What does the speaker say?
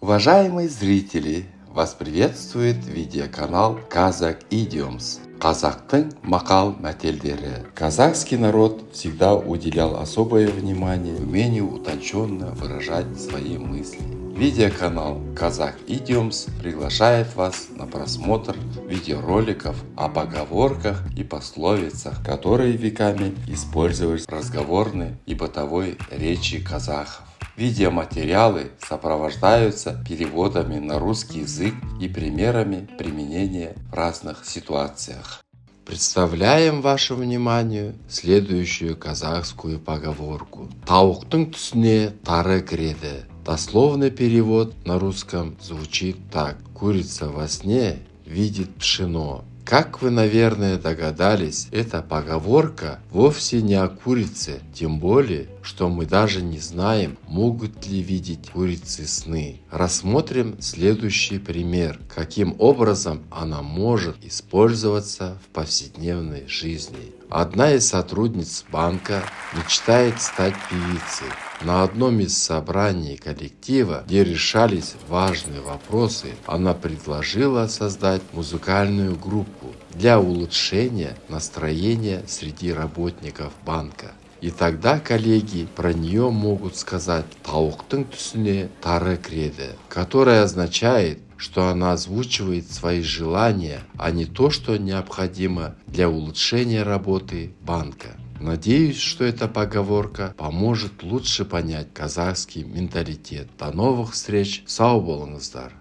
Уважаемые зрители, вас приветствует видеоканал Kazakh Idioms. Казахтың мақал мәтелдері. Казахский народ всегда уделял особое внимание умению утонченно выражать свои мысли. Видеоканал Kazakh Idioms приглашает вас на просмотр видеороликов о поговорках и пословицах, которые веками использовались в разговорной и бытовой речи казахов. Видеоматериалы сопровождаются переводами на русский язык и примерами применения в разных ситуациях. Представляем вашему вниманию следующую казахскую поговорку. Тауықтың түсіне тары кіреді. Дословный перевод на русском звучит так. Курица во сне видит пшено. Как вы, наверное, догадались, эта поговорка вовсе не о курице, тем более, что мы даже не знаем, могут ли видеть курицы сны. Рассмотрим следующий пример, каким образом она может использоваться в повседневной жизни. Одна из сотрудниц банка мечтает стать певицей. На одном из собраний коллектива, где решались важные вопросы, она предложила создать музыкальную группу для улучшения настроения среди работников банка. И тогда коллеги про нее могут сказать «тауықтың түсіне тары кіреді», которое означает, что она озвучивает свои желания, а не то, что необходимо для улучшения работы банка. Надеюсь, что эта поговорка поможет лучше понять казахский менталитет. До новых встреч! Сау болыңыздар!